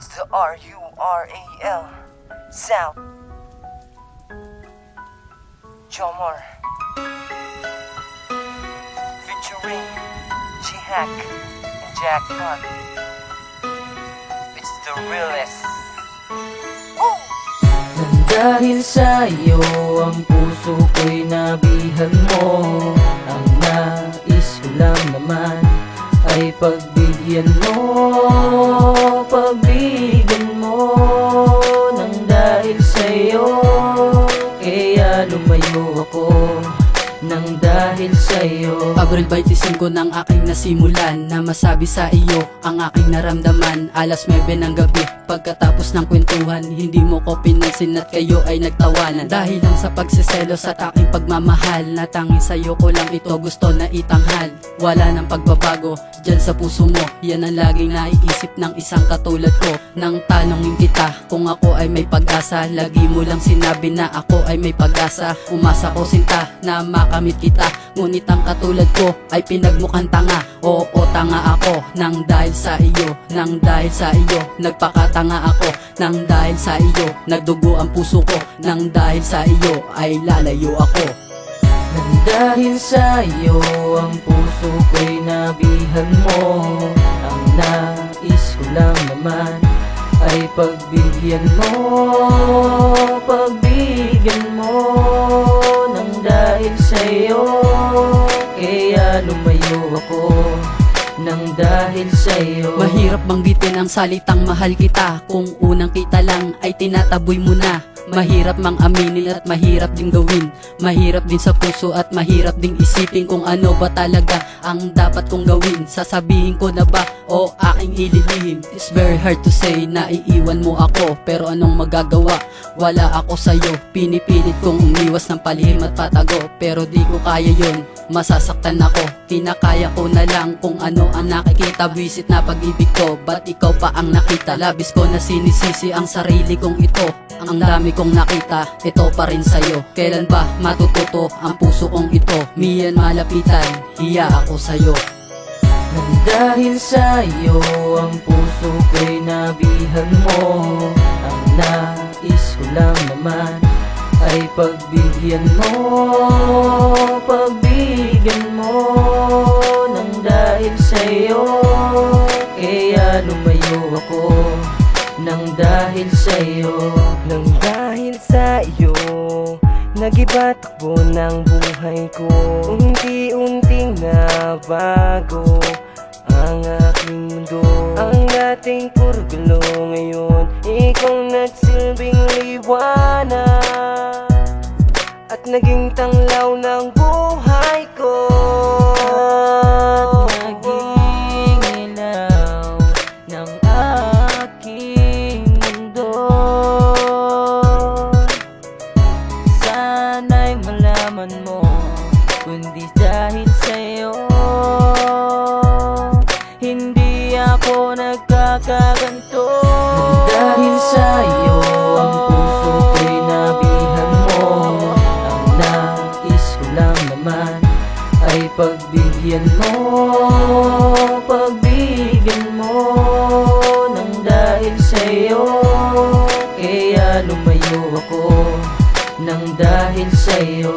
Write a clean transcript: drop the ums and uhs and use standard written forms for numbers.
It's the R-U-R-A-L South Jomar featuring G-Hack and Jackpot. It's the realest. Woo! Dahil sa'yo ang puso ko'y nabihan mo, ang nais ko lang naman ay pagbigyan mo, pagbigyan mo. Nang dahil sa'yo, kaya lumayo ako. Nang dahil sa'yo, Abril 25 ng aking nasimulan na masabi sa iyo ang aking naramdaman. Alas 9 ng gabi, pagkatapos ng kwentuhan, hindi mo ko pinansin at kayo ay nagtawanan. Dahil lang sa pagsiselos at aking pagmamahal, na tanging sa'yo ko lang ito gusto na itanghal. Wala nang pagbabago dyan sa puso mo, yan ang laging naiisip ng isang katulad ko. Nang tanongin kita kung ako ay may pag-asa, lagi mo lang sinabi na ako ay may pag-asa. Umasa ko sinta na makamit kita, ngunit ang katulad ko ay pinagmukhang tanga. Oo, tanga ako nang dahil sa iyo, nang dahil sa iyo nagpakatanga ako, nang dahil sa iyo nagdugo ang puso ko, nang dahil sa iyo ay lalayo ako. nang dahil sa'yo ang puso ko'y nabihan mo, ang nais ko lang naman ay pagbigyan mo, pagbigyan mo. Nang dahil sa'yo, kaya lumayo ako. Nang dahil sa'yo, Mahirap banggitin ang salitang mahal kita kung unang kita lang ay tinataboy mo na. Mahirap mang aminin at mahirap din gawin, mahirap din sa puso at mahirap ding isipin kung ano ba talaga ang dapat kong gawin. Sasabihin ko na ba o aking ililihim? It's very hard to say na iiwan mo ako, pero anong magagawa? Wala ako sa'yo, pinipilit kong umiwas ng palihim at patago, pero di ko kaya yon, masasaktan ako. Kinakaya ko na lang kung ano ang nakikita, visit na pag-ibig ko, ba't ikaw pa ang nakita? Labis ko na sinisisi ang sarili kong ito, ang dami kong nakita, ito pa rin sa'yo. Kailan ba matututo ang puso kong ito? Miyan malapitan, hiya ako sa'yo. nang dahil sa'yo ang puso ko'y nabihan mo, ang nais ko lang naman ay pagbigyan mo, pagbigyan mo. Nang dahil sa'yo, kaya lumayo ako. Nang dahil sa'yo, Nang dahil sa iyo, nag-iba takbo ng buhay ko. Unti-unting nabago ang aking mundo. Ang dating puro gulo ngayon, ikaw nagsilbing liwanag at naging tanglaw ng buhay ko. naging ilaw ng aking mundo. Sana'y malaman mo, kundi dahil sa'yo hindi ako nagkakaganto. Nang dahil sa'yo ang puso ko'y nabihan mo, ang nais ko lang naman ay pagbigyan mo, pagbigyan mo. Nang dahil sa'yo, kaya lumayo ako. Nang dahil sa'yo,